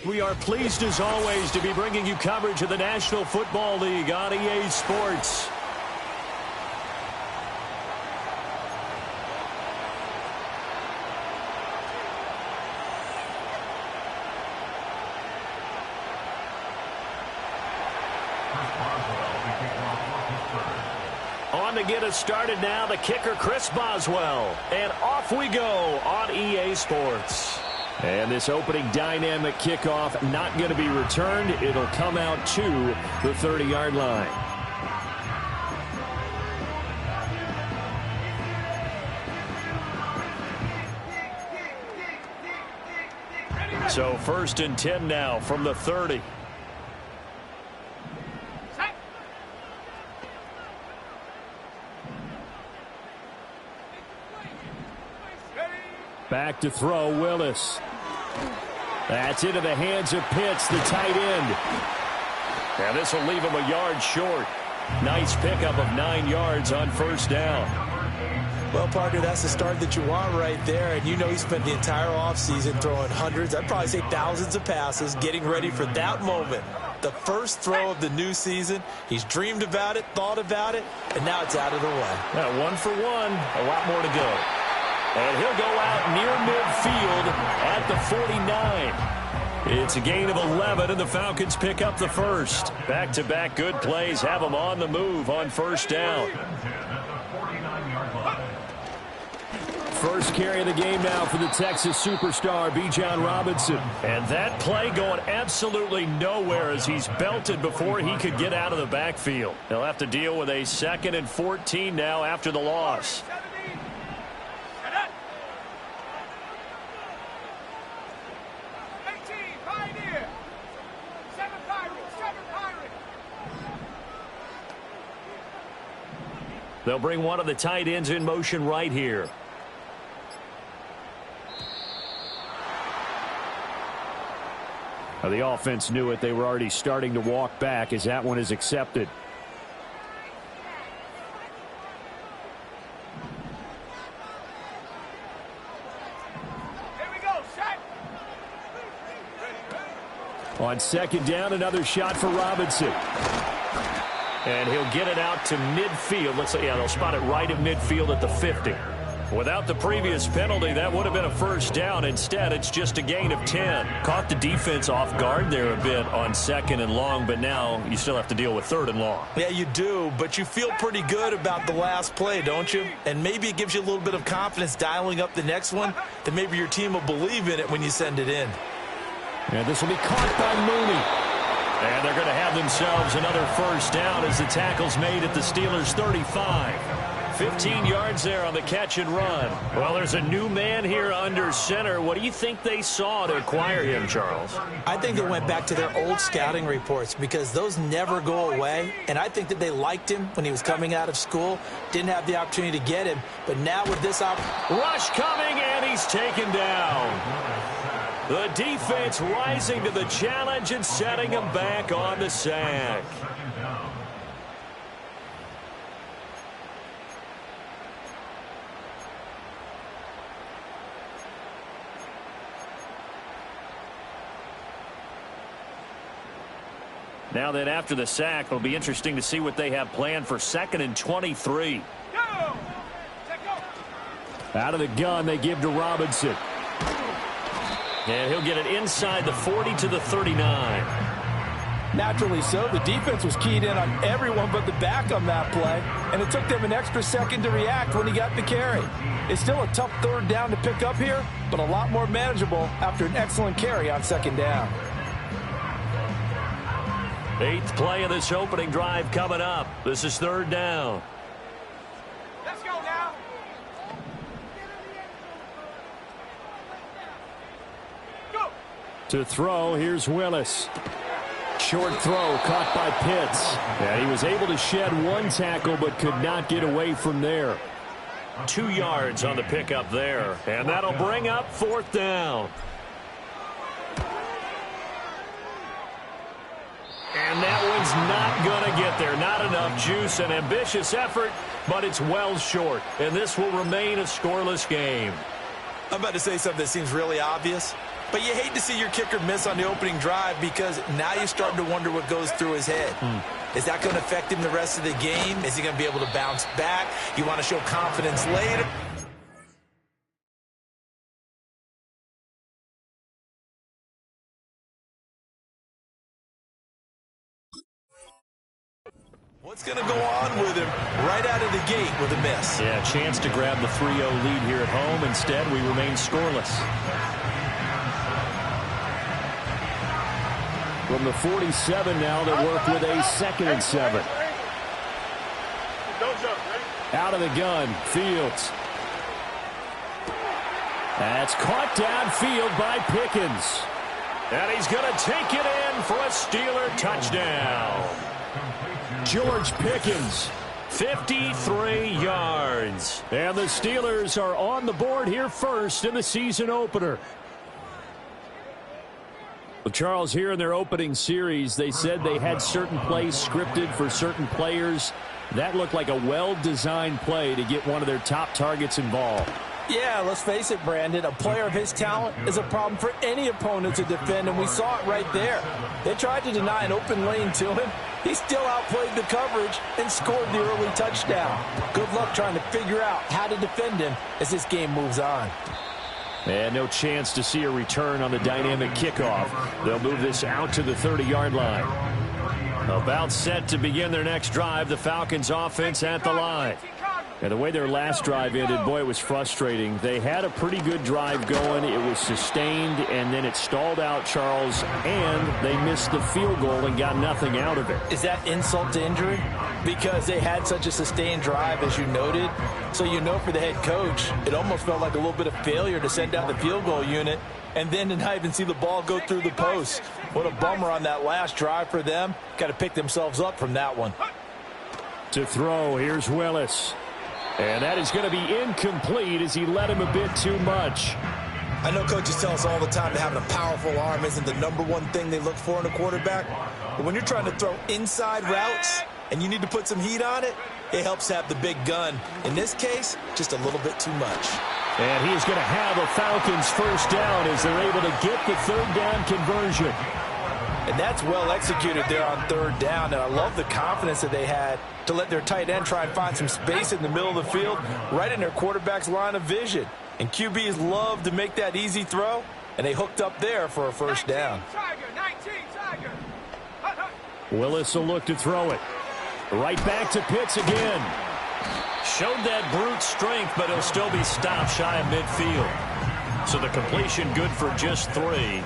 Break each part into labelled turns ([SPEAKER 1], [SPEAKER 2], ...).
[SPEAKER 1] We are pleased as always to be bringing you coverage of the National Football League on EA Sports. On to get us started now, the kicker, Chris Boswell. And off we go on EA Sports. And this opening dynamic kickoff not going to be returned. It'll come out to the 30-yard line. So 1st and 10 now from the 30. Back to throw, Willis. That's into the hands of Pitts, the tight end. And this will leave him a yard short. Nice pickup of 9 yards on 1st down.
[SPEAKER 2] Well, partner, that's the start that you want right there. And you know he spent the entire offseason throwing hundreds, I'd probably say thousands of passes, getting ready for that moment. The first throw of the new season. He's dreamed about it, thought about it, and now it's out of the way.
[SPEAKER 1] Yeah, 1 for 1, a lot more to go. And he'll go out near midfield at the 49. It's a gain of 11, and the Falcons pick up the first. Back-to-back good plays have them on the move on 1st down. First carry of the game now for the Texas superstar, Bijan Robinson. And that play going absolutely nowhere as he's belted before he could get out of the backfield. They'll have to deal with a 2nd and 14 now after the loss. They'll bring one of the tight ends in motion right here. Now the offense knew it. They were already starting to walk back as that one is accepted.
[SPEAKER 3] Here we go, set.
[SPEAKER 1] On 2nd down, another shot for Robinson. And he'll get it out to midfield. Let's say, yeah, they'll spot it right in midfield at the 50. Without the previous penalty, that would have been a 1st down. Instead, it's just a gain of 10. Caught the defense off guard there a bit on 2nd and long, but now you still have to deal with 3rd and long.
[SPEAKER 2] Yeah, you do, but you feel pretty good about the last play, don't you? And maybe it gives you a little bit of confidence dialing up the next one, that maybe your team will believe in it when you send it in.
[SPEAKER 1] And this will be caught by Mooney. And they're going to have themselves another 1st down as the tackle's made at the Steelers' 35. 15 yards there on the catch and run. Well, there's a new man here under center. What do you think they saw to acquire him, Charles?
[SPEAKER 2] I think they went back to their old scouting reports because those never go away. And I think that they liked him when he was coming out of school. Didn't have the opportunity to get him. But now with this
[SPEAKER 1] rush coming, and he's taken down. The defense rising to the challenge and setting him back on the sack. Now then, after the sack, it'll be interesting to see what they have planned for 2nd and 23. Out of the gun, they give to Robinson. And he'll get it inside the 40 to the 39.
[SPEAKER 4] Naturally so. The defense was keyed in on everyone but the back on that play, and it took them an extra second to react when he got the carry. It's still a tough 3rd down to pick up here, but a lot more manageable after an excellent carry on 2nd down.
[SPEAKER 1] 8th play of this opening drive coming up. This is 3rd down.
[SPEAKER 3] Let's go now. Go.
[SPEAKER 1] To throw, here's Willis. Short throw caught by Pitts. And he was able to shed 1 tackle but could not get away from there. 2 yards on the pickup there. And that'll bring up 4th down. And that one's not going to get there. Not enough juice. An ambitious effort, but it's well short. And this will remain a scoreless game.
[SPEAKER 2] I'm about to say something that seems really obvious, But you hate to see your kicker miss on the opening drive because now you're starting to wonder what goes through his head. Is that going to affect him the rest of the game? Is he going to be able to bounce back? You want to show confidence later? What's going to go on with him right out of the gate with a miss?
[SPEAKER 1] Yeah, chance to grab the 3-0 lead here at home. Instead, we remain scoreless. From the 47 now, they work with a 2nd and 7. Out of the gun, Fields. That's caught downfield by Pickens. And he's going to take it in for a Steeler touchdown. George Pickens, 53 yards. And the Steelers are on the board here first in the season opener. Well, Charles, here in their opening series, they said they had certain plays scripted for certain players. That looked like a well-designed play to get one of their top targets involved.
[SPEAKER 4] Yeah, let's face it, Brandon. A player of his talent is a problem for any opponent to defend, and we saw it right there. They tried to deny an open lane to him. He still outplayed the coverage and scored the early touchdown. Good luck trying to figure out how to defend him as this game moves on.
[SPEAKER 1] And no chance to see a return on the dynamic kickoff. They'll move this out to the 30-yard line. About set to begin their next drive, the Falcons offense at the line. And the way their last drive ended, boy, it was frustrating. They had a pretty good drive going. It was sustained, and then it stalled out, Charles, and they missed the field goal and got nothing out of it.
[SPEAKER 4] Is that insult to injury? Because they had such a sustained drive, as you noted. So you know for the head coach, it almost felt like a little bit of failure to send out the field goal unit and then to not even see the ball go through the post. What a bummer on that last drive for them. Got to pick themselves up from that one.
[SPEAKER 1] To throw, here's Willis. And that is going to be incomplete as he led him a bit too much.
[SPEAKER 2] I know coaches tell us all the time that having a powerful arm isn't the #1 thing they look for in a quarterback. But when you're trying to throw inside routes and you need to put some heat on it, it helps have the big gun. In this case, just a little bit too much.
[SPEAKER 1] And he's going to have a Falcons first down as they're able to get the 3rd down conversion.
[SPEAKER 4] And that's well executed there on 3rd down. And I love the confidence that they had to let their tight end try and find some space in the middle of the field, right in their quarterback's line of vision. And QBs love to make that easy throw, and they hooked up there for a first down.
[SPEAKER 1] Willis will look to throw it. Right back to Pitts again. Showed that brute strength, but he'll still be stopped shy of midfield. So the completion good for just 3.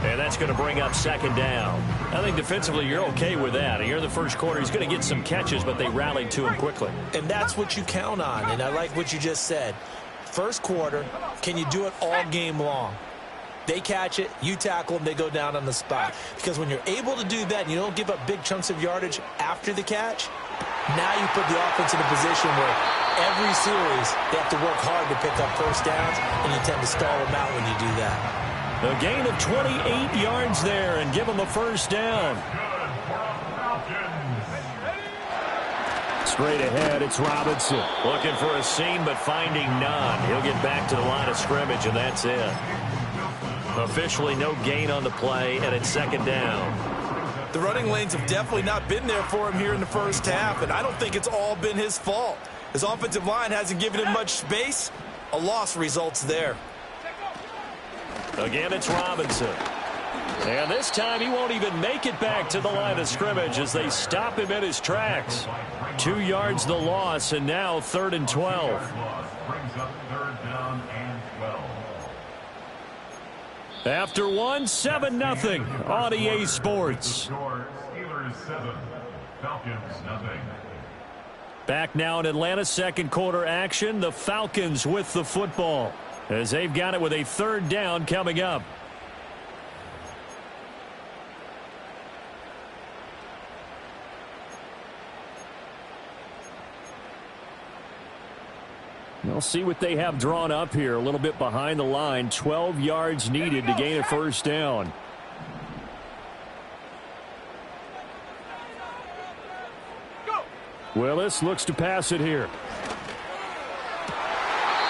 [SPEAKER 1] And that's going to bring up 2nd down. I think defensively you're okay with that. Here in the first quarter, he's going to get some catches, but they rallied to him quickly.
[SPEAKER 2] And that's what you count on, and I like what you just said. First quarter, can you do it all game long? They catch it, you tackle them, they go down on the spot. Because when you're able to do that and you don't give up big chunks of yardage after the catch, now you put the offense in a position where every series they have to work hard to pick up first downs, and you tend to stall them out when you do that.
[SPEAKER 1] A gain of 28 yards there and give him a first down. Straight ahead, it's Robinson. Looking for a seam, but finding none. He'll get back to the line of scrimmage, and that's it. Officially no gain on the play, and it's 2nd down.
[SPEAKER 2] The running lanes have definitely not been there for him here in the first half, and I don't think it's all been his fault. His offensive line hasn't given him much space. A loss results there.
[SPEAKER 1] Again, it's Robinson. And this time he won't even make it back to the line of scrimmage as they stop him in his tracks. 2 yards the loss, and now 3rd and 12. After one, 7-0 on EA Sports. Back now in Atlanta, 2nd quarter action. The Falcons with the football as they've got it with a 3rd down coming up. We'll see what they have drawn up here. A little bit behind the line. 12 yards needed to gain a first down. Willis looks to pass it here.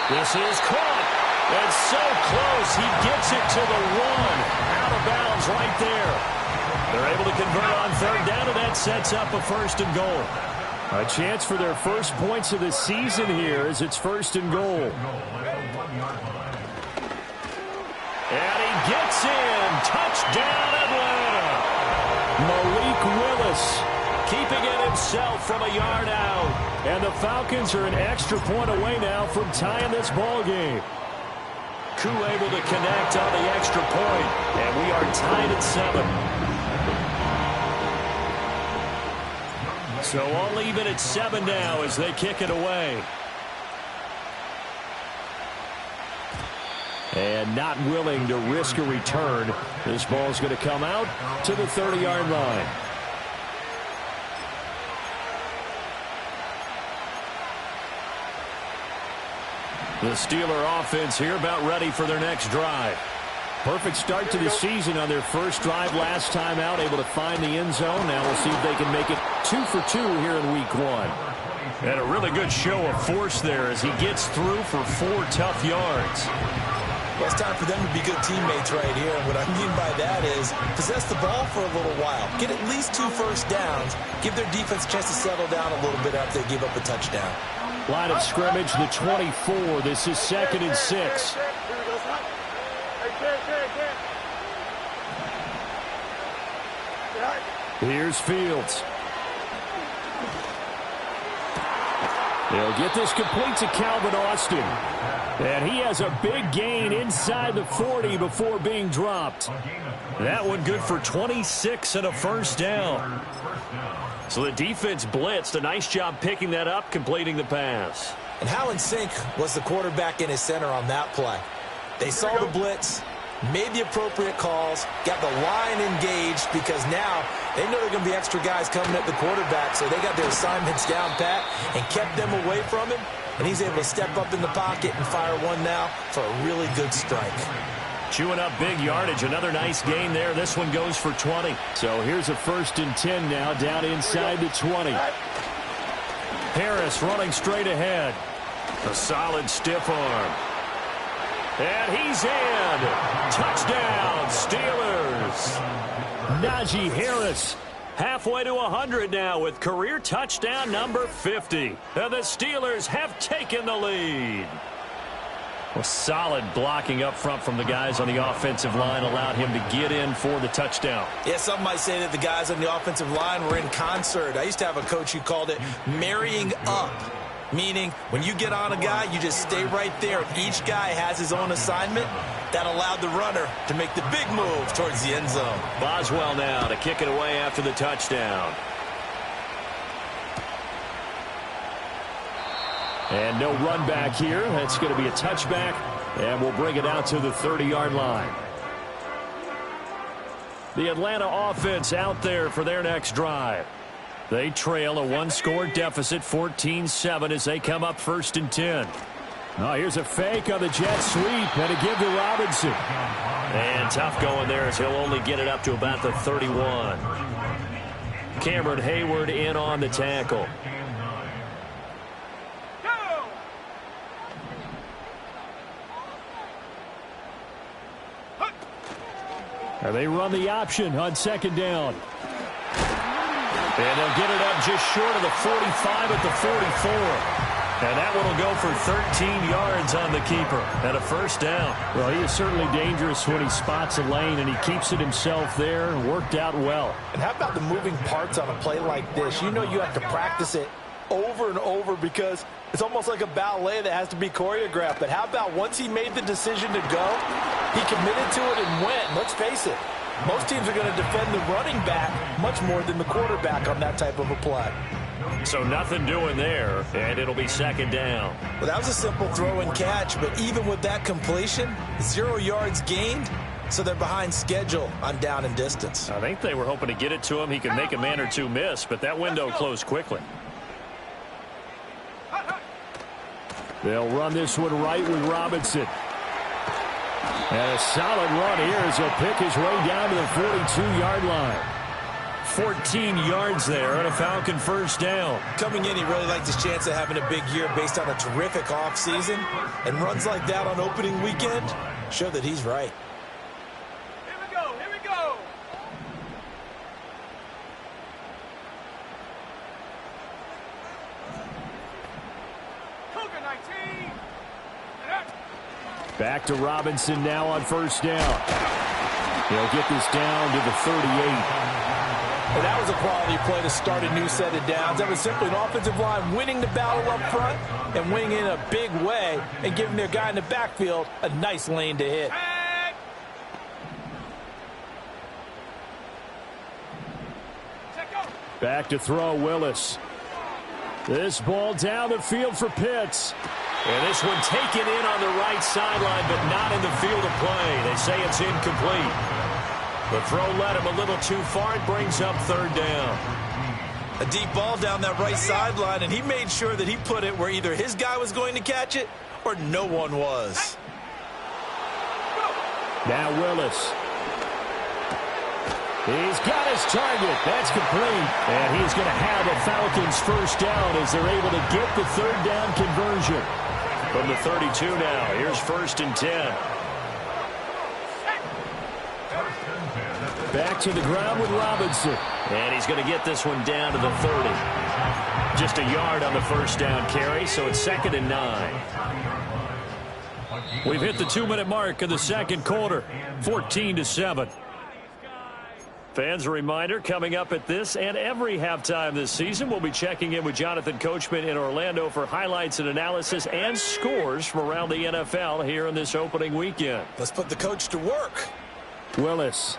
[SPEAKER 1] This is caught. And so close, he gets it to the 1. Out of bounds right there. They're able to convert on third down, and that sets up a 1st and goal. A chance for their first points of the season here as it's 1st and goal. And he gets in. Touchdown, Atlanta. Malik Willis keeping it himself from a yard out. And the Falcons are an extra point away now from tying this ball game. Koo able to connect on the extra point, and we are tied at 7. So all even at 7 now as they kick it away. And not willing to risk a return. This ball's going to come out to the 30-yard line. The Steeler offense here about ready for their next drive. Perfect start to the season on their first drive last time out, able to find the end zone. Now we'll see if they can make it 2 for 2 here in week 1. And a really good show of force there as he gets through for 4 tough yards.
[SPEAKER 2] Well, it's time for them to be good teammates right here. And what I mean by that is possess the ball for a little while. Get at least 2 first downs. Give their defense a chance to settle down a little bit after they give up a touchdown.
[SPEAKER 1] Line of scrimmage, the 24. This is 2nd and 6. Here's Fields. They'll get this complete to Calvin Austin. And he has a big gain inside the 40 before being dropped. That one good for 26 and a 1st down. So the defense blitzed. A nice job picking that up, completing the pass.
[SPEAKER 2] And how in sync was the quarterback and his center on that play? They saw the blitz, made the appropriate calls, got the line engaged because now they know they're going to be extra guys coming at the quarterback, so they got their assignments down pat and kept them away from him, and he's able to step up in the pocket and fire one now for a really good strike.
[SPEAKER 1] Chewing up big yardage. Another nice gain there. This one goes for 20. So here's a 1st and 10 now down inside the 20. Harris running straight ahead. A solid stiff arm. And he's in. Touchdown, Steelers. Najee Harris halfway to 100 now with career touchdown number 50. And the Steelers have taken the lead. Well, solid blocking up front from the guys on the offensive line allowed him to get in for the touchdown.
[SPEAKER 2] Yeah, some might say that the guys on the offensive line were in concert. I used to have a coach who called it marrying up, meaning when you get on a guy, you just stay right there. Each guy has his own assignment. That allowed the runner to make the big move towards the end zone.
[SPEAKER 1] Boswell now to kick it away after the touchdown. And no run back here. That's going to be a touchback, and we'll bring it out to the 30-yard line. The Atlanta offense out there for their next drive. They trail a 1-score deficit, 14-7, as they come up 1st and 10. Oh, here's a fake on the jet sweep, and a give to Robinson. And tough going there as he'll only get it up to about the 31. Cameron Hayward in on the tackle. And they run the option on 2nd down. And they'll get it up just short of the 45 at the 44. And that one will go for 13 yards on the keeper and a 1st down. Well, he is certainly dangerous when he spots a lane, and he keeps it himself there. Worked out well.
[SPEAKER 4] And how about the moving parts on a play like this? You know you have to practice it over and over because it's almost like a ballet that has to be choreographed. But how about once he made the decision to go, he committed to it and went. Let's face it, most teams are going to defend the running back much more than the quarterback on that type of a play.
[SPEAKER 1] So nothing doing there, and it'll be 2nd down.
[SPEAKER 2] Well, that was a simple throw and catch, but even with that completion, 0 yards gained, so they're behind schedule on down and distance.
[SPEAKER 1] I think they were hoping to get it to him. He could make a man or two miss, but that window closed quickly. They'll run this one right with Robinson. And a solid run here as he'll pick his way down to the 42-yard line. 14 yards there on a Falcon first down.
[SPEAKER 2] Coming in, he really liked his chance of having a big year based on a terrific offseason. And runs like that on opening weekend show that he's right.
[SPEAKER 3] Here we go, here we go. Cougar 19.
[SPEAKER 1] Back to Robinson now on first down. He'll get this down to the 38.
[SPEAKER 4] And that was a quality play to start a new set of downs. That was simply an offensive line winning the battle up front and winning in a big way and giving their guy in the backfield a nice lane to hit.
[SPEAKER 1] Back to throw, Willis. This ball down the field for Pitts. And this one taken in on the right sideline, but not in the field of play. They say it's incomplete. The throw led him a little too far. It brings up third down.
[SPEAKER 2] A deep ball down that right sideline, and he made sure that he put it where either his guy was going to catch it or no one was.
[SPEAKER 1] Now Willis. He's got his target. That's complete. And he's going to have a Falcons first down as they're able to get the third down conversion. From the 32 now, here's 1st and 10. Back to the ground with Robinson. And he's going to get this one down to the 30. Just a yard on the first down carry, so it's 2nd and 9. We've hit the 2-minute mark of the second quarter, 14-7. Fans, a reminder, coming up at this and every halftime this season, we'll be checking in with Jonathan Coachman in Orlando for highlights and analysis and scores from around the NFL here in this opening weekend.
[SPEAKER 2] Let's put the coach to work.
[SPEAKER 1] Willis.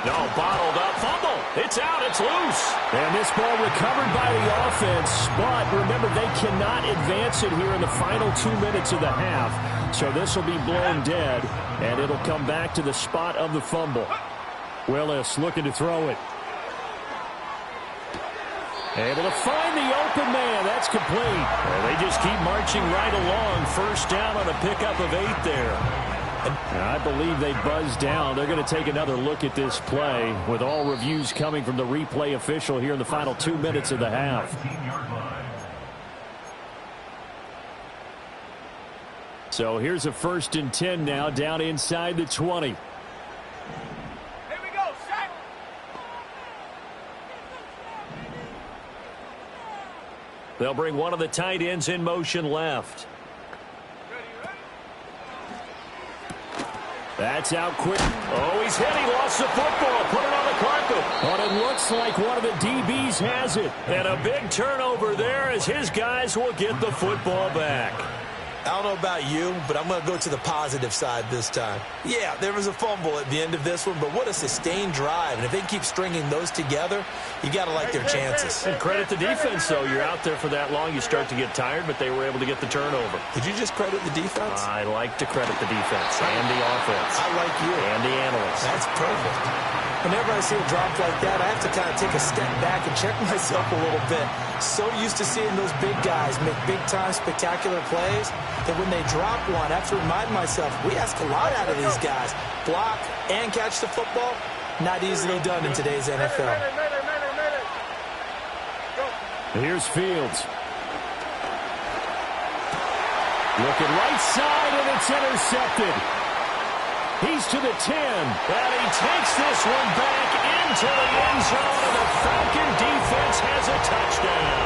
[SPEAKER 1] No, bottled up, fumble. It's out, it's loose. And this ball recovered by the offense, but remember, they cannot advance it here in the final 2 minutes of the half. So this will be blown dead, and it'll come back to the spot of the fumble. Willis looking to throw it. Able to find the open man. That's complete. And they just keep marching right along. First down on a pickup of 8 there. And I believe they buzzed down. They're going to take another look at this play with all reviews coming from the replay official here in the final 2 minutes of the half. So here's a 1st and 10 now down inside the 20.
[SPEAKER 3] Here we go, set.
[SPEAKER 1] They'll bring one of the tight ends in motion left. That's out quick. Oh, he's hit. He lost the football. Put it on the carpet. But it looks like one of the DBs has it. And a big turnover there as his guys will get the football back.
[SPEAKER 2] I don't know about you, but I'm going to go to the positive side this time. Yeah, there was a fumble at the end of this one, but what a sustained drive. And if they can keep stringing those together, you got to like their chances.
[SPEAKER 1] And credit the defense, though. You're out there for that long, you start to get tired, but they were able to get the turnover.
[SPEAKER 2] Did you just credit the defense?
[SPEAKER 1] I like to credit the defense and the offense.
[SPEAKER 2] I like you.
[SPEAKER 1] And the analysts.
[SPEAKER 2] That's perfect. Whenever I see a drop like that, I have to kind of take a step back and check myself a little bit. So used to seeing those big guys make big-time spectacular plays that when they drop one, I have to remind myself, we ask a lot out of these guys. Block and catch the football, not easily done in today's NFL.
[SPEAKER 1] Here's Fields. Looking right side, and it's intercepted. He's to the 10, and he takes this one back into the end zone, and the Falcon defense has a touchdown.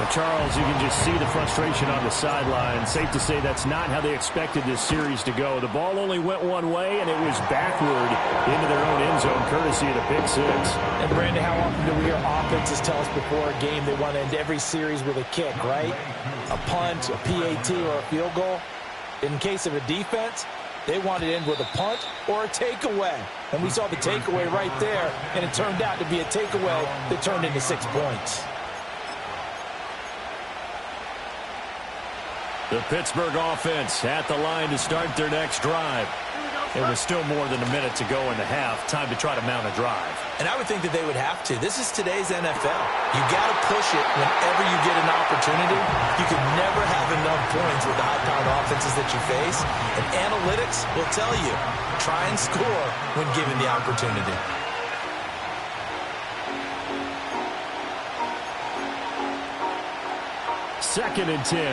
[SPEAKER 1] Well, Charles, you can just see the frustration on the sideline. Safe to say that's not how they expected this series to go. The ball only went one way, and it was backward into their own end zone, courtesy of the pick six.
[SPEAKER 4] And, Brandon, how often do we hear offenses tell us before a game they want to end every series with a kick, right? A punt, a PAT, or a field goal. In case of a defense, they wanted to end with a punt or a takeaway. And we saw the takeaway right there, and it turned out to be a takeaway that turned into 6 points.
[SPEAKER 1] The Pittsburgh offense at the line to start their next drive. It was still more than a minute to go in the half. Time to try to mount a drive.
[SPEAKER 2] And I would think that they would have to. This is today's NFL. You got to push it whenever you get an opportunity. You can never have enough points with the high-powered offenses that you face. And analytics will tell you, try and score when given the opportunity.
[SPEAKER 1] Second and 10.
[SPEAKER 3] No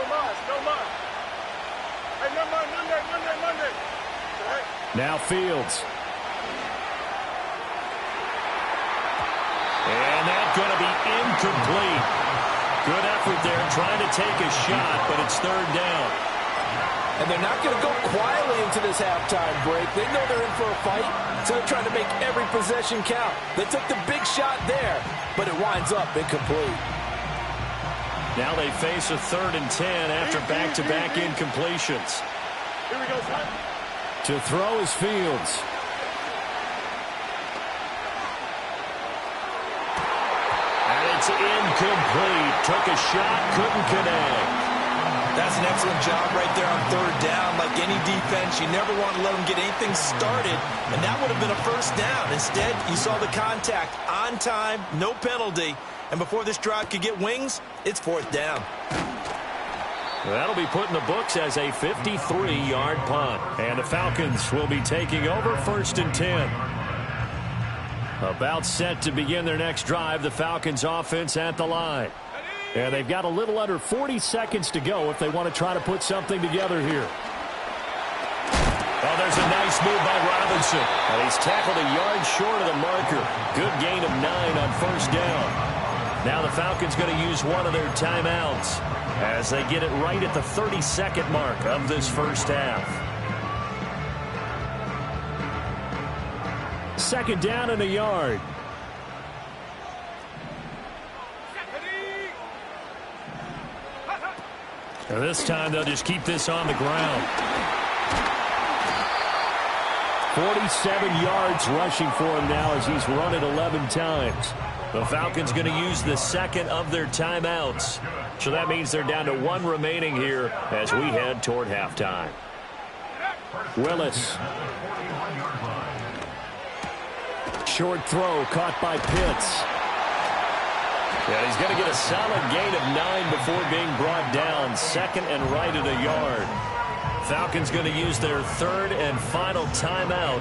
[SPEAKER 3] mas, no mas. Hey, Monday. Hey.
[SPEAKER 1] Now Fields. And that's going to be incomplete. Good effort there, trying to take a shot, but it's third down.
[SPEAKER 4] And they're not going to go quietly into this halftime break. They know they're in for a fight, so they're trying to make every possession count. They took the big shot there, but it winds up incomplete.
[SPEAKER 1] Now they face a third and 10 after back-to-back incompletions.
[SPEAKER 3] Here we go, son.
[SPEAKER 1] To throw is Fields. And it's incomplete. Took a shot, couldn't connect.
[SPEAKER 2] That's an excellent job right there on third down. Like any defense, you never want to let them get anything started, and that would have been a first down. Instead, you saw the contact on time, no penalty, and before this drive could get wings, it's fourth down.
[SPEAKER 1] That'll be put in the books as a 53-yard punt. And the Falcons will be taking over first and 10. About set to begin their next drive, the Falcons offense at the line. And they've got a little under 40 seconds to go if they want to try to put something together here. Oh, there's a nice move by Robinson. And he's tackled a yard short of the marker. Good gain of 9 on first down. Now the Falcons going to use one of their timeouts as they get it right at the 30-second mark of this first half. Second down and a yard. And this time they'll just keep this on the ground. 47 yards rushing for him now as he's run it 11 times. The Falcons going to use the second of their timeouts. So that means they're down to one remaining here as we head toward halftime. Willis. Short throw caught by Pitts. Yeah, he's going to get a solid gain of 9 before being brought down. Second and right at a yard. Falcons going to use their third and final timeout.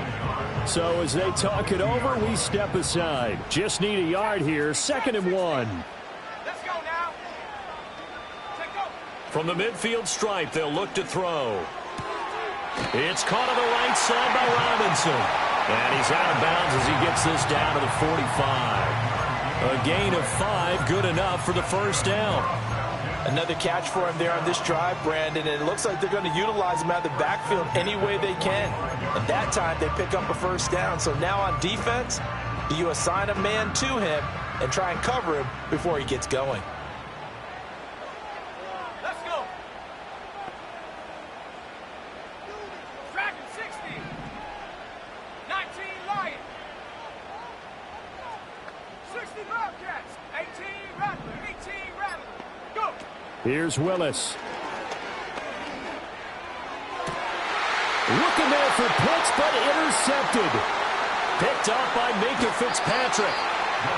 [SPEAKER 1] So as they talk it over, we step aside. Just need a yard here. Second and 1.
[SPEAKER 3] Let's go now. Take go.
[SPEAKER 1] From the midfield stripe, they'll look to throw. It's caught on the right side by Robinson. And he's out of bounds as he gets this down to the 45. A gain of 5, good enough for the first down.
[SPEAKER 2] Another catch for him there on this drive, Brandon, and it looks like they're going to utilize him out of the backfield any way they can. At that time, they pick up a first down. So now on defense, you assign a man to him and try and cover him before he gets going.
[SPEAKER 3] Let's go. Dragon 60. 19 Lion. 60 Bobcats. 18 Rattler. 18 Rattler. Go.
[SPEAKER 1] Here's Willis. Looking there for Pitts, but intercepted. Picked off by Minka Fitzpatrick.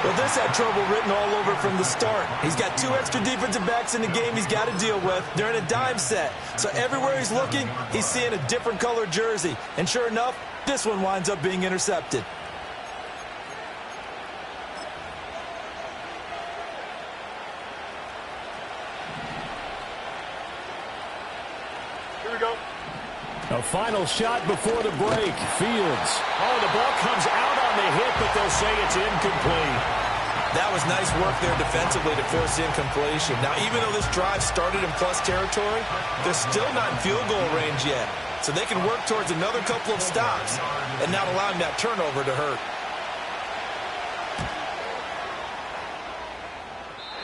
[SPEAKER 2] Well, this had trouble written all over from the start. He's got 2 extra defensive backs in the game he's got to deal with. They're in a dime set. So everywhere he's looking, he's seeing a different color jersey. And sure enough, this one winds up being intercepted.
[SPEAKER 3] Here we go.
[SPEAKER 1] A final shot before the break. Fields. Oh, the ball comes out on the hit, but they'll say it's incomplete.
[SPEAKER 2] That was nice work there defensively to force incompletion. Now, even though this drive started in plus territory, they're still not in field goal range yet. So they can work towards another couple of stops and not allowing that turnover to hurt.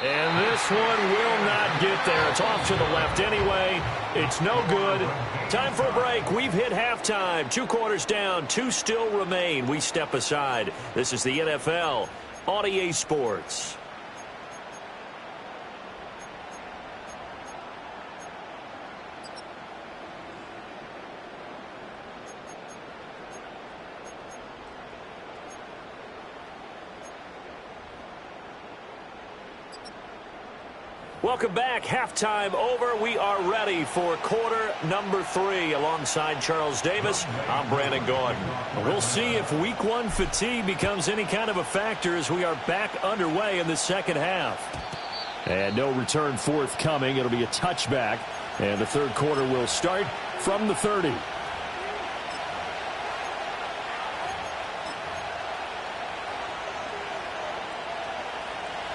[SPEAKER 1] And this one will not get there. It's off to the left anyway. It's no good. Time for a break. We've hit halftime. 2 quarters down. 2 still remain. We step aside. This is the NFL on EA Sports. Welcome back. Halftime over. We are ready for quarter number 3. Alongside Charles Davis, I'm Brandon Gordon. We'll see if week 1 fatigue becomes any kind of a factor as we are back underway in the second half. And no return forthcoming. It'll be a touchback. And the third quarter will start from the 30.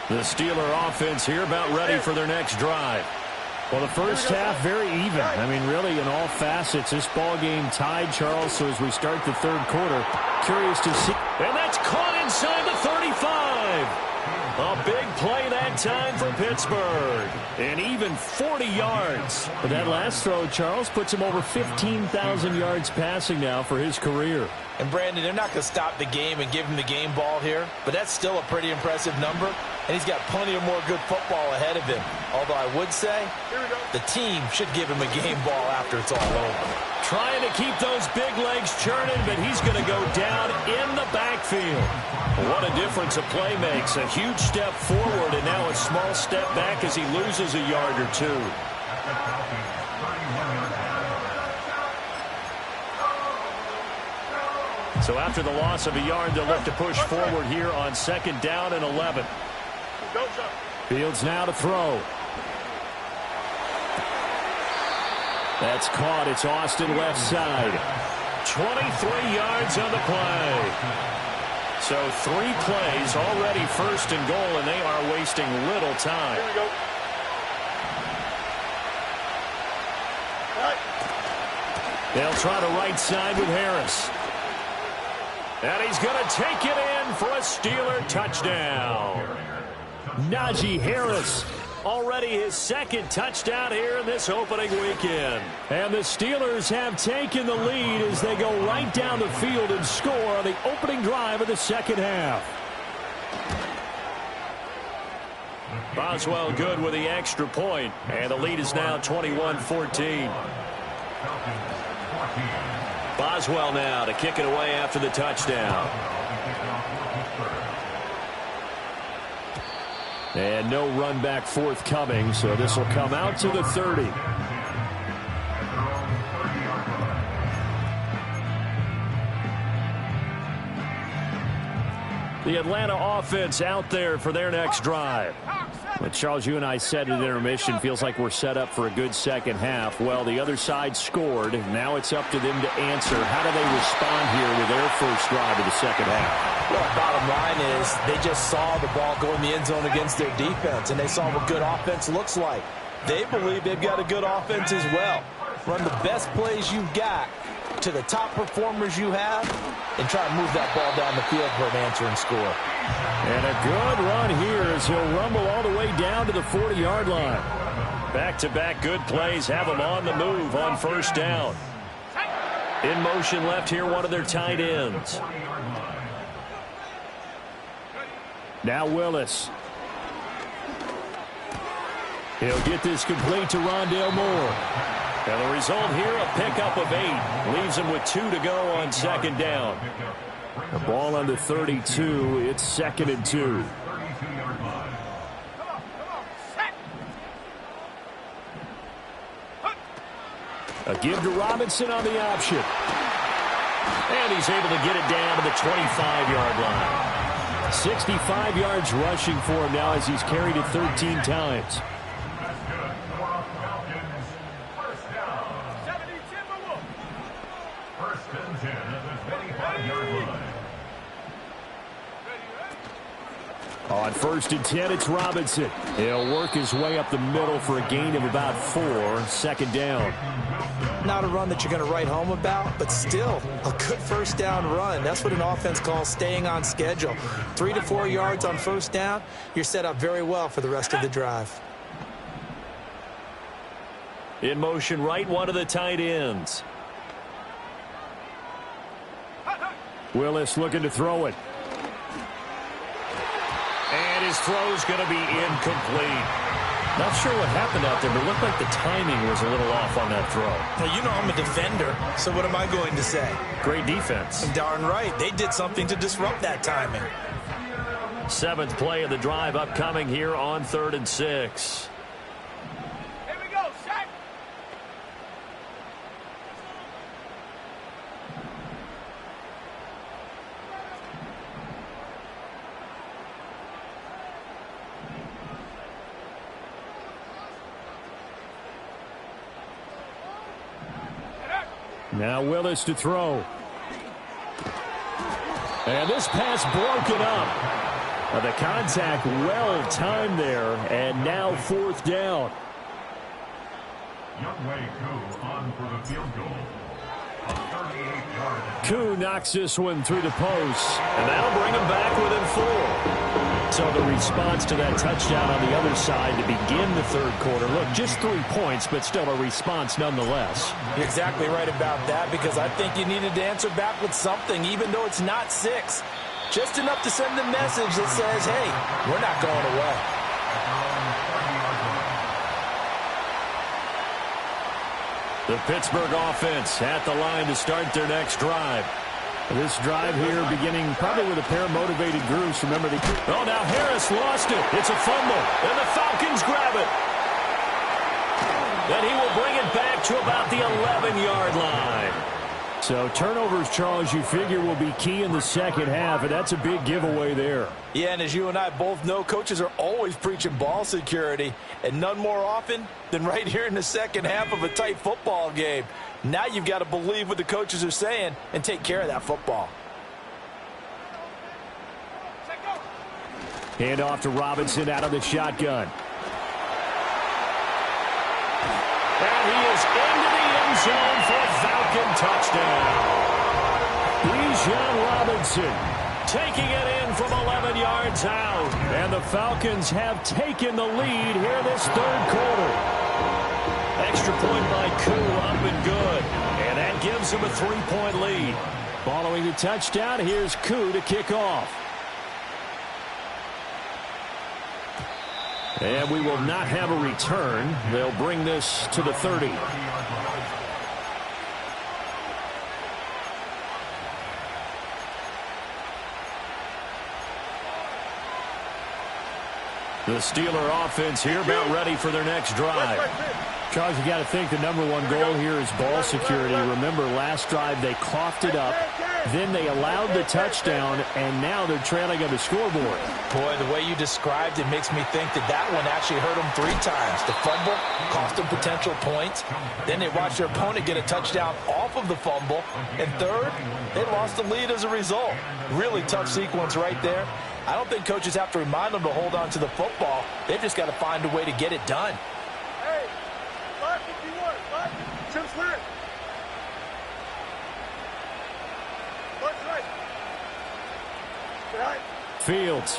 [SPEAKER 1] The Steeler offense here about ready for their next drive. Well, the first half, very even. I mean, really, in all facets, this ball game tied, Charles. So as we start the third quarter, curious to see. And that's caught inside the 35. A big play that time for Pittsburgh. And even 40 yards. But that last throw, Charles, puts him over 15,000 yards passing now for his career.
[SPEAKER 2] And, Brandon, they're not going to stop the game and give him the game ball here, but that's still a pretty impressive number, and he's got plenty of more good football ahead of him. Although I would say the team should give him a game ball after it's all over.
[SPEAKER 1] Trying to keep those big legs churning, but he's going to go down in the backfield. What a difference a play makes. A huge step forward and now a small step back as he loses a yard or two. So after the loss of a yard, they'll look to push forward here on 2nd down and 11. Fields now to throw. That's caught. It's Austin left side. 23 yards on the play. So 3 plays already 1st and goal, and they are wasting little time. Here we go. They'll try to right side with Harris. And he's going to take it in for a Steeler touchdown. Najee Harris, already his 2nd touchdown here in this opening weekend. And the Steelers have taken the lead as they go right down the field and score on the opening drive of the second half. Boswell good with the extra point, and the lead is now 21-14. Boswell now to kick it away after the touchdown. And no run back forthcoming, so this will come out to the 30. The Atlanta offense out there for their next drive. But Charles, you and I said at intermission, feels like we're set up for a good second half. Well, the other side scored. Now it's up to them to answer. How do they respond here with their first drive of the second half?
[SPEAKER 2] Well, bottom line is they just saw the ball go in the end zone against their defense, and they saw what good offense looks like. They believe they've got a good offense as well. Run the best plays you've got to the top performers you have and try to move that ball down the field for an answering score.
[SPEAKER 1] And a good run here as he'll rumble all the way down to the 40-yard line. Back-to-back good plays have him on the move on 1st down. In motion left here, one of their tight ends. Now Willis. He'll get this complete to Rondale Moore. And the result here, a pickup of 8. Leaves him with 2 to go on 2nd down. The ball on the 32. It's 2nd and 2. A give to Robinson on the option. And he's able to get it down to the 25-yard line. 65 yards rushing for him now as he's carried it 13 times. On 1st and 10, it's Robinson. He'll work his way up the middle for a gain of about 4. 2nd down.
[SPEAKER 2] Not a run that you're going to write home about, but still a good 1st down run. That's what an offense calls staying on schedule. 3 to 4 yards on 1st down. You're set up very well for the rest of the drive.
[SPEAKER 1] In motion right, one of the tight ends. Willis looking to throw it. And his throw's going to be incomplete. Not sure what happened out there, but it looked like the timing was a little off on that throw.
[SPEAKER 2] Well, you know I'm a defender, so what am I going to say?
[SPEAKER 1] Great defense.
[SPEAKER 2] Darn right. They did something to disrupt that timing.
[SPEAKER 1] 7th play of the drive upcoming here on 3rd and 6. Now Willis to throw. And this pass broken up. The contact well timed there, and now 4th down.
[SPEAKER 5] On for the field goal.
[SPEAKER 1] Koo knocks this one through the post, and that'll bring him back within 4. So the response to that touchdown on the other side to begin the 3rd quarter. Look, just 3 points, but still a response nonetheless.
[SPEAKER 2] You're exactly right about that, because I think you needed to answer back with something, even though it's not 6. Just enough to send the message that says, hey, we're not going away.
[SPEAKER 1] The Pittsburgh offense at the line to start their next drive. This drive here beginning probably with a pair of motivated groups. Remember, oh, now Harris lost it. It's a fumble, and the Falcons grab it. And he will bring it back to about the 11-yard line. So turnovers, Charles, you figure will be key in the second half, and that's a big giveaway there.
[SPEAKER 2] Yeah, and as you and I both know, coaches are always preaching ball security, and none more often than right here in the second half of a tight football game. Now you've got to believe what the coaches are saying and take care of that football.
[SPEAKER 1] Hand off to Robinson out of the shotgun. And he is into the end zone for a Falcon touchdown. Bijan Robinson taking it in from 11 yards out. And the Falcons have taken the lead here this 3rd quarter. Extra point by Koo, up and good. And that gives him a 3-point lead. Following the touchdown, here's Koo to kick off. And we will not have a return. They'll bring this to the 30. The Steeler offense here about ready for their next drive. Charles, you got to think the #1 goal here is ball security. Remember, last drive they coughed it up. Then they allowed the touchdown, and now they're trailing on the scoreboard.
[SPEAKER 2] Boy, the way you described it makes me think that that one actually hurt them 3 times. The fumble cost them potential points. Then they watched their opponent get a touchdown off of the fumble. And third, they lost the lead as a result. Really tough sequence right there. I don't think coaches have to remind them to hold on to the football. They've just got to find a way to get it done.
[SPEAKER 3] Hey, 551, 5, Tim's clear. Left, right. Right.
[SPEAKER 1] Fields.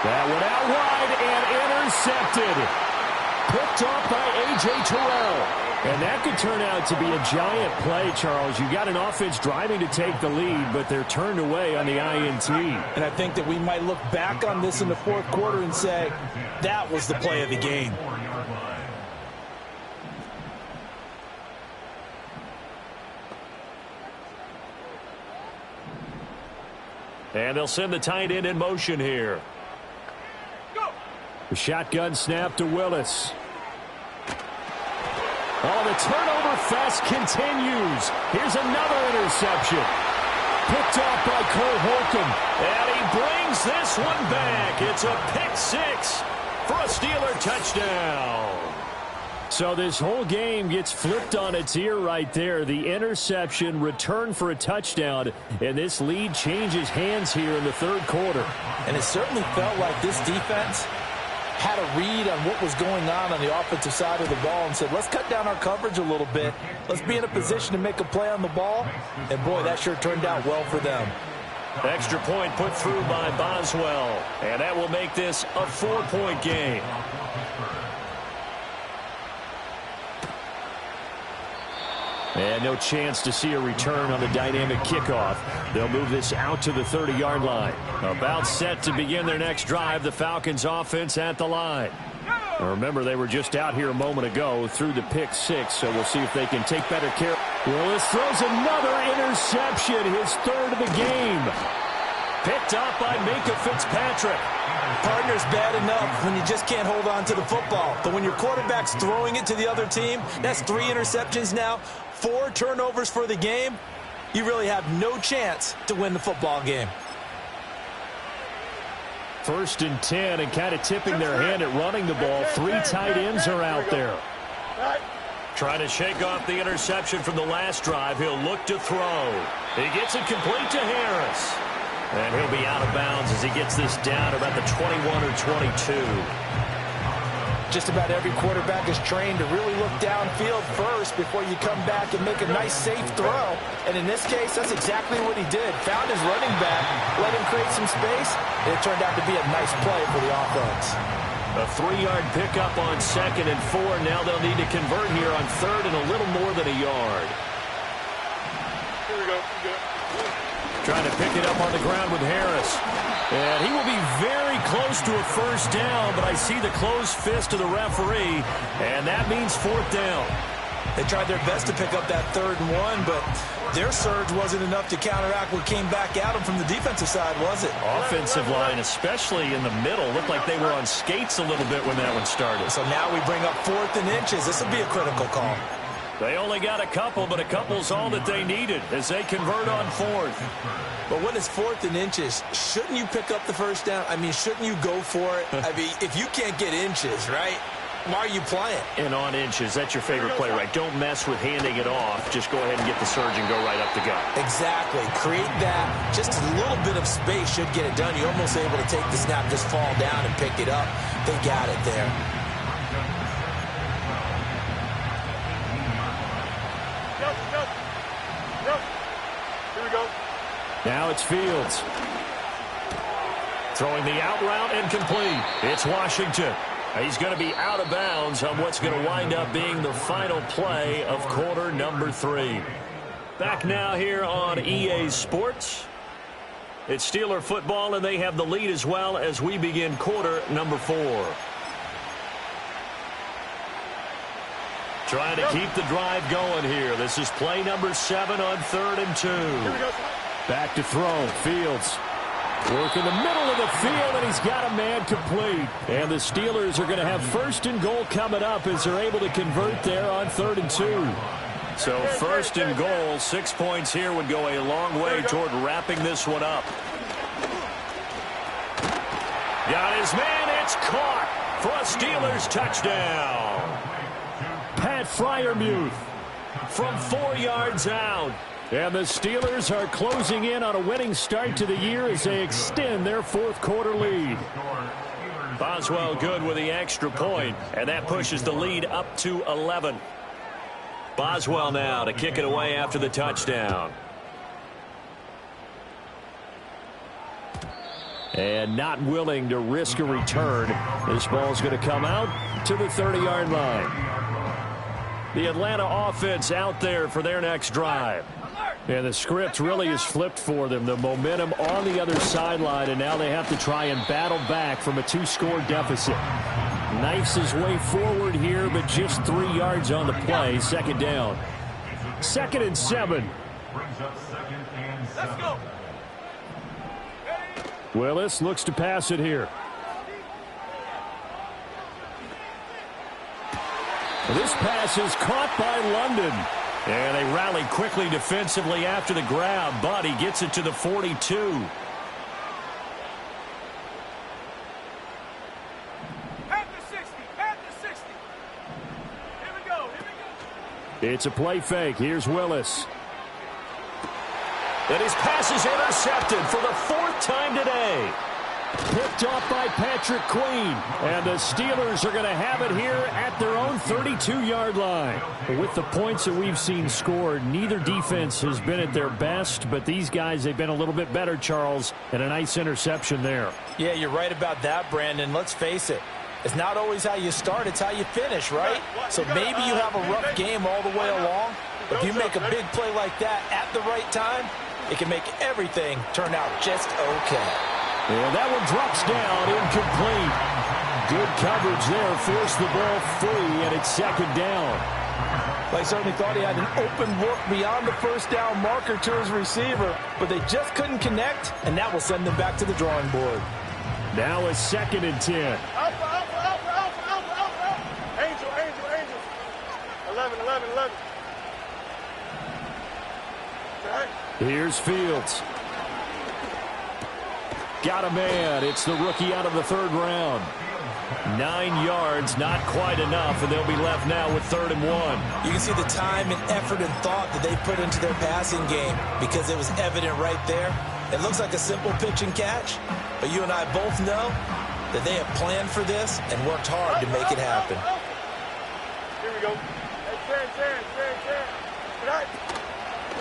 [SPEAKER 1] That one out wide and intercepted. Picked off by A.J. Terrell. And that could turn out to be a giant play, Charles. You got an offense driving to take the lead, but they're turned away on the INT.
[SPEAKER 2] And I think that we might look back on this in the 4th quarter and say, that was the play of the game.
[SPEAKER 1] And they'll send the tight end in motion here. The shotgun snap to Willis. Oh, the turnover fest continues. Here's another interception. Picked off by Cole Holcomb. And he brings this one back. It's a pick 6 for a Steeler touchdown. So this whole game gets flipped on its ear right there. The interception, return for a touchdown, and this lead changes hands here in the 3rd quarter.
[SPEAKER 2] And it certainly felt like this defense had a read on what was going on the offensive side of the ball and said, let's cut down our coverage a little bit. Let's be in a position to make a play on the ball. And, boy, that sure turned out well for them.
[SPEAKER 1] Extra point put through by Boswell. And that will make this a 4-point game. And no chance to see a return on the dynamic kickoff. They'll move this out to the 30-yard line. About set to begin their next drive, the Falcons offense at the line. Now remember, they were just out here a moment ago through the pick 6, so we'll see if they can take better care. Willis throws another interception, his 3rd of the game. Picked up by Minka Fitzpatrick.
[SPEAKER 2] Partner's bad enough when you just can't hold on to the football. But when your quarterback's throwing it to the other team, that's 3 interceptions now, 4 turnovers for the game. You really have no chance to win the football game.
[SPEAKER 1] 1st and 10, and kind of tipping their hand at running the ball. 3 tight ends are out there. Trying to shake off the interception from the last drive. He'll look to throw. He gets it complete to Harris. And he'll be out of bounds as he gets this down about the 21 or 22.
[SPEAKER 4] Just about every quarterback is trained to really look downfield first before you come back and make a nice, safe throw. And in this case, that's exactly what he did. Found his running back, let him create some space, and it turned out to be a nice play for the offense.
[SPEAKER 1] A 3-yard pickup on 2nd and 4. Now they'll need to convert here on 3rd and a little more than a yard.
[SPEAKER 3] Here we go.
[SPEAKER 1] Trying to pick it up on the ground with Harris. And he will be very close to a first down, but I see the closed fist of the referee, and that means 4th down.
[SPEAKER 2] They tried their best to pick up that 3rd and 1, but their surge wasn't enough to counteract what came back at them from the defensive side, was it?
[SPEAKER 1] Offensive line, especially in the middle, looked like they were on skates a little bit when that one started.
[SPEAKER 2] So now we bring up 4th and inches. This will be a critical call.
[SPEAKER 1] They only got a couple, but a couple's all that they needed as they convert on 4th.
[SPEAKER 2] But when it's 4th and inches, shouldn't you pick up the first down? I mean, shouldn't you go for it? I mean, if you can't get inches, right, why are you playing?
[SPEAKER 1] And on inches, that's your favorite play, right? Don't mess with handing it off. Just go ahead and get the surge and go right up the gut.
[SPEAKER 2] Exactly. Create that. Just a little bit of space should get it done. You're almost able to take the snap, just fall down and pick it up. They got it there.
[SPEAKER 1] Now it's Fields. Throwing the out route and complete. It's Washington. He's going to be out of bounds on what's going to wind up being the final play of quarter number 3. Back now here on EA Sports. It's Steeler football, and they have the lead as well as we begin quarter number 4. Trying to keep the drive going here. This is play number 7 on 3rd and 2. Back to throw. Fields. Work in the middle of the field, and he's got a man complete. And the Steelers are going to have 1st and goal coming up as they're able to convert there on 3rd and 2. So 1st and goal, 6 points here would go a long way toward wrapping this one up. Got his man. It's caught for a Steelers touchdown. Pat Freiermuth from 4 yards out. And the Steelers are closing in on a winning start to the year as they extend their 4th quarter lead. Boswell good with the extra point, and that pushes the lead up to 11. Boswell now to kick it away after the touchdown. And not willing to risk a return. This ball's going to come out to the 30-yard line. The Atlanta offense out there for their next drive. And the script really is flipped for them. The momentum on the other sideline, and now they have to try and battle back from a 2-score deficit. Knifes his way forward here, but just 3 yards on the play. 2nd down. 2nd and 7.
[SPEAKER 3] Let's go.
[SPEAKER 1] Willis looks to pass it here. This pass is caught by London. And they rally quickly defensively after the grab, but he gets it to the 42.
[SPEAKER 3] At the 60. At the 60. Here we go.
[SPEAKER 1] It's a play fake. Here's Willis. And his pass is intercepted for the 4th time today. Picked off by Patrick Queen. And the Steelers are going to have it here at their own 32-yard line. With the points that we've seen scored, neither defense has been at their best, but these guys, they've been a little bit better, Charles, and a nice interception there.
[SPEAKER 4] Yeah, you're right about that, Brandon. Let's face it. It's not always how you start, it's how you finish, right? So maybe you have a rough game all the way along, but if you make a big play like that at the right time, it can make everything turn out just okay.
[SPEAKER 1] And that one drops down, incomplete. Good coverage there, forced the ball free, and it's 2nd down.
[SPEAKER 4] I certainly thought he had an open look beyond the first down marker to his receiver, but they just couldn't connect, and that will send them back to the drawing board.
[SPEAKER 1] Now a 2nd and 10.
[SPEAKER 3] Alpha. Angel. 11. Right.
[SPEAKER 1] Here's Fields. Got a man. It's the rookie out of the 3rd round. 9 yards, not quite enough, and they'll be left now with 3rd and 1.
[SPEAKER 2] You can see the time and effort and thought that they put into their passing game because it was evident right there. It looks like a simple pitch and catch, but you and I both know that they have planned for this and worked hard to make it happen.
[SPEAKER 3] Here we go.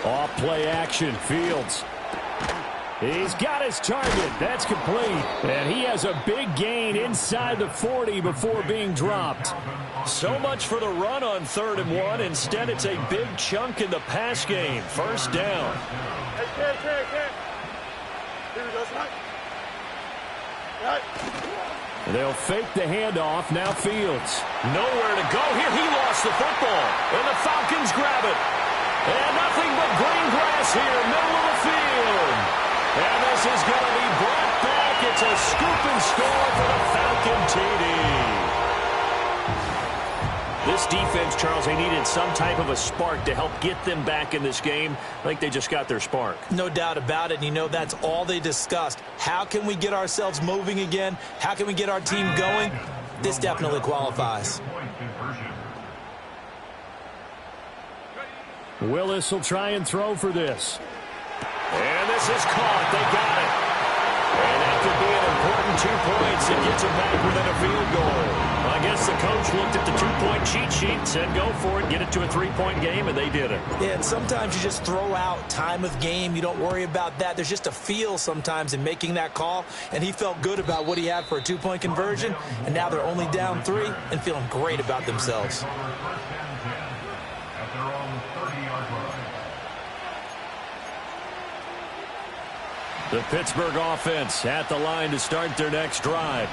[SPEAKER 1] Off play action, Fields. He's got his target. That's complete. And he has a big gain inside the 40 before being dropped. So much for the run on 3rd and 1. Instead, it's a big chunk in the pass game. 1st down.
[SPEAKER 3] Here we go,
[SPEAKER 1] They'll fake the handoff. Now Fields. Nowhere to go here. He lost the football. And the Falcons grab it. And nothing but green grass here, middle of the field. And this is going to be brought back. It's a scoop and score for the Falcon TD. This defense, Charles, they needed some type of a spark to help get them back in this game. I think they just got their spark.
[SPEAKER 2] No doubt about it. And you know, that's all they discussed. How can we get ourselves moving again? How can we get our team going? This definitely qualifies.
[SPEAKER 1] Willis will try and throw for this. And this is caught. They got it. And that could be an important 2 points. It gets them back within a field goal. I guess the coach looked at the 2-point cheat sheet and said, go for it, get it to a 3-point game, and they did it.
[SPEAKER 2] Yeah, and sometimes you just throw out time of game. You don't worry about that. There's just a feel sometimes in making that call, and he felt good about what he had for a 2-point conversion, and now they're only down 3 and feeling great about themselves.
[SPEAKER 1] The Pittsburgh offense at the line to start their next drive.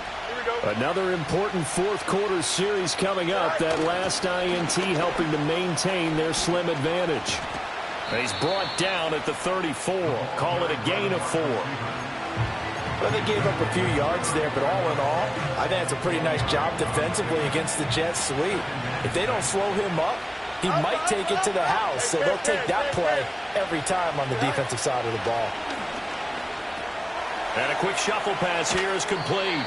[SPEAKER 1] Another important 4th quarter series coming up. That last INT helping to maintain their slim advantage. He's brought down at the 34. Call it a gain of 4.
[SPEAKER 4] Well, they gave up a few yards there, but all in all, I think it's a pretty nice job defensively against the Jets sweep. If they don't slow him up, he might take it to the house, so they'll take that play every time on the defensive side of the ball.
[SPEAKER 1] And a quick shuffle pass here is complete.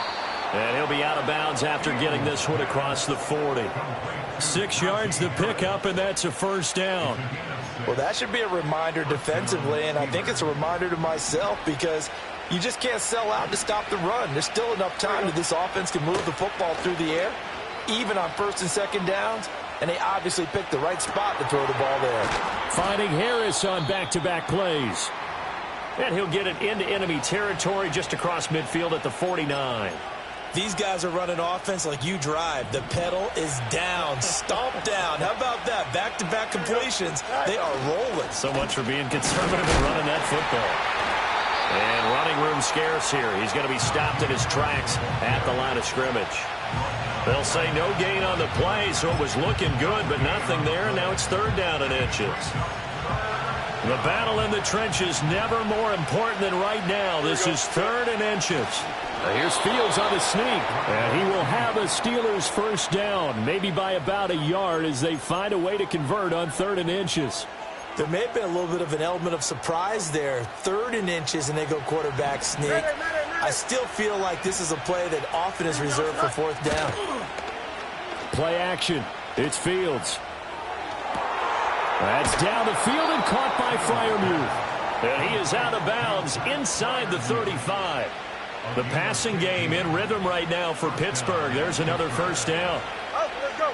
[SPEAKER 1] And he'll be out of bounds after getting this one across the 40. 6 yards to pick up, and that's a 1st down.
[SPEAKER 4] Well, that should be a reminder defensively, and I think it's a reminder to myself because you just can't sell out to stop the run. There's still enough time that this offense can move the football through the air, even on 1st and 2nd downs, and they obviously picked the right spot to throw the ball there.
[SPEAKER 1] Finding Harris on back-to-back plays. And he'll get it into enemy territory just across midfield at the 49.
[SPEAKER 2] These guys are running offense like you drive. The pedal is down, stomped down. How about that? Back-to-back completions. They are rolling.
[SPEAKER 1] So much for being conservative and running that football. And running room scarce here. He's going to be stopped in his tracks at the line of scrimmage. They'll say no gain on the play, so it was looking good, but nothing there. And now it's 3rd down and inches. The battle in the trenches never more important than right now. This is 3rd and inches. Here's Fields on the sneak. And he will have a Steelers 1st down, maybe by about a yard as they find a way to convert on 3rd and inches.
[SPEAKER 2] There may have been a little bit of an element of surprise there. 3rd and inches, and they go quarterback sneak. I still feel like this is a play that often is reserved for 4th down.
[SPEAKER 1] Play action. It's Fields. That's down the field and caught by Freiermuth. And he is out of bounds inside the 35. The passing game in rhythm right now for Pittsburgh. There's another 1st down.
[SPEAKER 3] Let's go.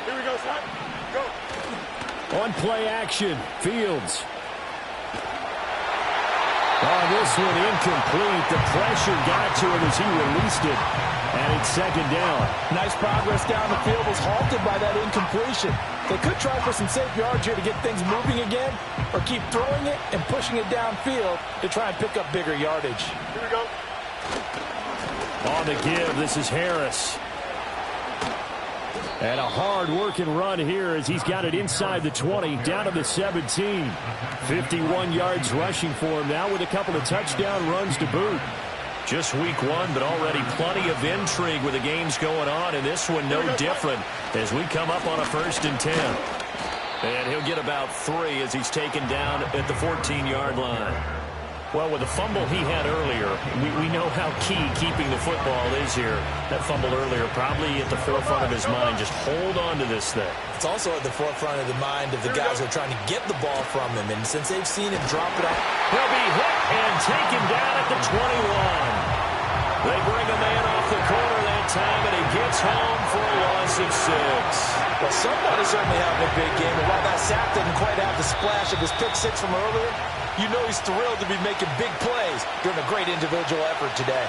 [SPEAKER 3] Here we go, son. Go.
[SPEAKER 1] On play action, Fields. Oh, this one incomplete. The pressure got to him as he released it. And it's 2nd down.
[SPEAKER 4] Nice progress down the field was halted by that incompletion. They could try for some safe yards here to get things moving again, or keep throwing it and pushing it downfield to try and pick up bigger yardage.
[SPEAKER 3] Here we go.
[SPEAKER 1] On the give, this is Harris. And a hard-working run here as he's got it inside the 20, down to the 17. 51 yards rushing for him now with a couple of touchdown runs to boot. Just week 1, but already plenty of intrigue with the games going on, and this one no different as we come up on a 1st and 10. And he'll get about 3 as he's taken down at the 14-yard line. Well, with the fumble he had earlier, we know how key keeping the football is here. That fumble earlier probably at the forefront of his mind. Just hold on to this thing.
[SPEAKER 2] It's also at the forefront of the mind of the guys who are trying to get the ball from him. And since they've seen him drop it off,
[SPEAKER 1] he'll be hit and taken down at the 21. They bring a man off the corner that time, and he gets home for a loss of 6.
[SPEAKER 2] Well, somebody's certainly having a big game. And while that sack didn't quite have the splash of his pick 6 from earlier, you know he's thrilled to be making big plays during a great individual effort today.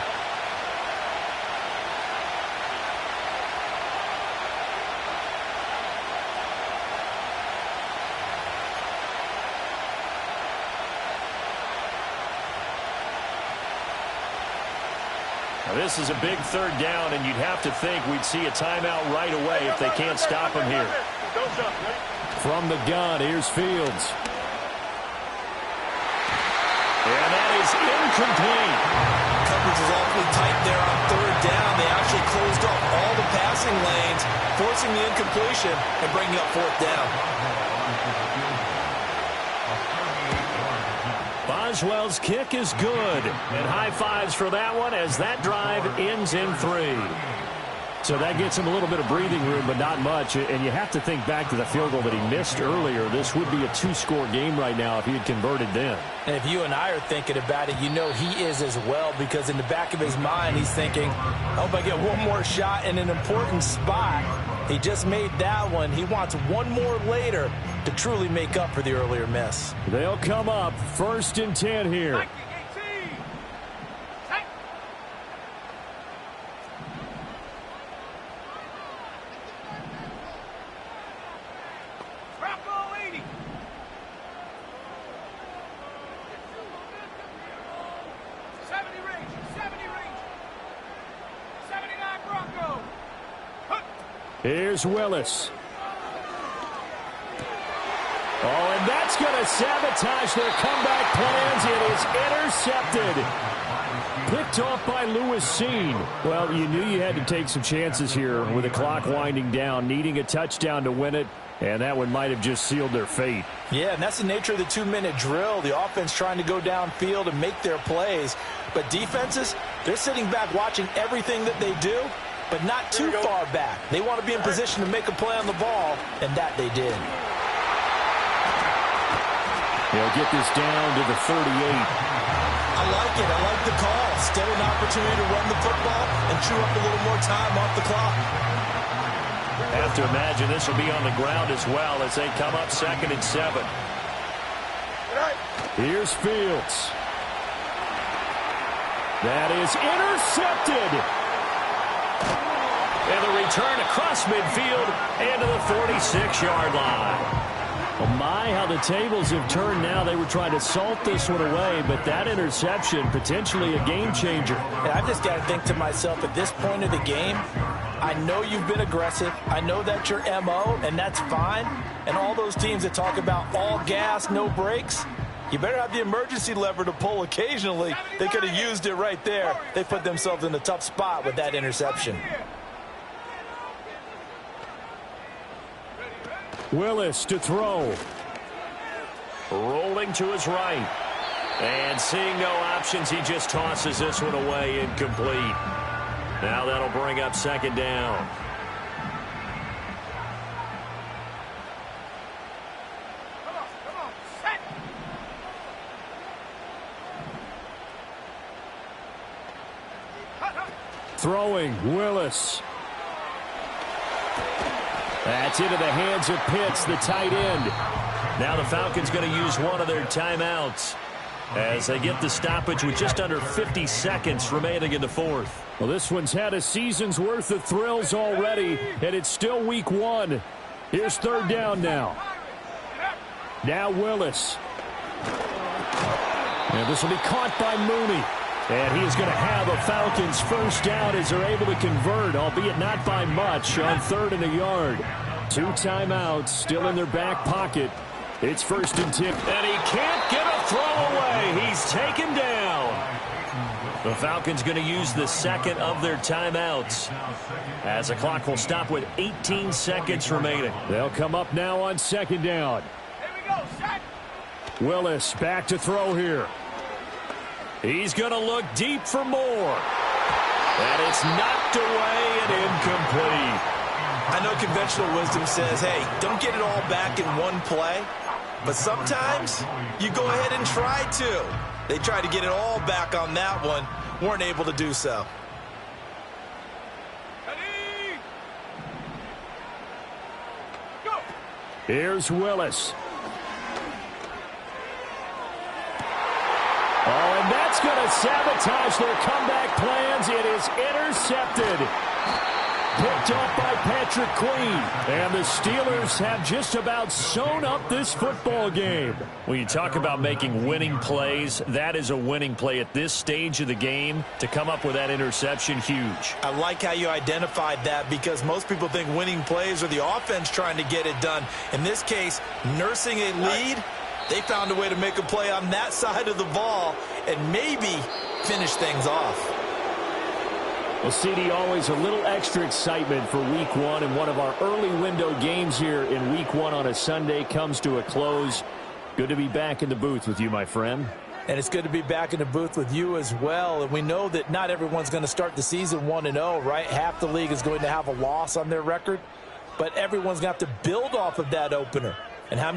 [SPEAKER 1] Now, this is a big third down, and you'd have to think we'd see a timeout right away if they can't stop him here. From the gun, here's Fields. And that is incomplete.
[SPEAKER 2] Coverage is awfully tight there on third down. They actually closed off all the passing lanes, forcing the incompletion and bringing up fourth down.
[SPEAKER 1] Boswell's kick is good. And high fives for that one as that drive ends in 3. So that gets him a little bit of breathing room, but not much. And you have to think back to the field goal that he missed earlier. This would be a 2-score game right now if he had converted then.
[SPEAKER 2] And if you and I are thinking about it, you know he is as well, because in the back of his mind, he's thinking, I hope I get one more shot in an important spot. He just made that one. He wants one more later to truly make up for the earlier miss.
[SPEAKER 1] They'll come up 1st and 10 here. Here's Willis. Oh, and that's going to sabotage their comeback plans. It is intercepted. Picked off by Lewis Seen. Well, you knew you had to take some chances here with the clock winding down, needing a touchdown to win it, and that one might have just sealed their fate.
[SPEAKER 2] Yeah, and that's the nature of the 2-minute drill. The offense trying to go downfield and make their plays. But defenses, they're sitting back watching everything that they do, but not too far back. They want to be in position to make a play on the ball, and that they did.
[SPEAKER 1] They'll get this down to the 38.
[SPEAKER 2] I like it. I like the call. Still an opportunity to run the football and chew up a little more time off the clock.
[SPEAKER 1] Have to imagine this will be on the ground as well as they come up 2nd and 7. Here's Fields. That is intercepted. And the return across midfield and to the 46-yard line. Oh my, how the tables have turned now. They were trying to salt this one away, but that interception, potentially a game changer.
[SPEAKER 2] And I've just got to think to myself, at this point of the game, I know you've been aggressive. I know that's your MO, and that's fine. And all those teams that talk about all gas, no brakes, you better have the emergency lever to pull occasionally. They could have used it right there. They put themselves in a tough spot with that interception.
[SPEAKER 1] Willis to throw. Rolling to his right. And seeing no options, he just tosses this one away, incomplete. Now that'll bring up 2nd down. Throwing, Willis. That's into the hands of Pitts, the tight end. Now the Falcons going to use one of their timeouts as they get the stoppage with just under 50 seconds remaining in the 4th. Well, this one's had a season's worth of thrills already, and it's still week 1. Here's 3rd down now. Now Willis. And this will be caught by Mooney. And he is going to have a Falcons 1st down as they're able to convert, albeit not by much, on 3rd and a yard. 2 timeouts still in their back pocket. It's 1st and 10. And he can't get a throw away. He's taken down. The Falcons going to use the 2nd of their timeouts as the clock will stop with 18 seconds remaining. They'll come up now on 2nd down.
[SPEAKER 3] Here we go, set.
[SPEAKER 1] Willis back to throw here. He's going to look deep for more. And it's knocked away and incomplete.
[SPEAKER 2] I know conventional wisdom says, hey, don't get it all back in one play. But sometimes you go ahead and try to. They tried to get it all back on that one. Weren't able to do so.
[SPEAKER 3] Ready? Go.
[SPEAKER 1] Here's Willis. Oh, and that's going to sabotage their comeback plans. It is intercepted. Picked up by Patrick Queen. And the Steelers have just about sewn up this football game. When you talk about making winning plays, that is a winning play at this stage of the game. To come up with that interception, huge.
[SPEAKER 2] I like how you identified that because most people think winning plays are the offense trying to get it done. In this case, nursing a lead, they found a way to make a play on that side of the ball and maybe finish things off.
[SPEAKER 1] Well, CD, always a little extra excitement for Week 1, and one of our early window games here in Week 1 on a Sunday comes to a close. Good to be back in the booth with you, my friend.
[SPEAKER 2] And it's good to be back in the booth with you as well. And we know that not everyone's going to start the season 1-0, right? Half the league is going to have a loss on their record, but everyone's going to have to build off of that opener. And how many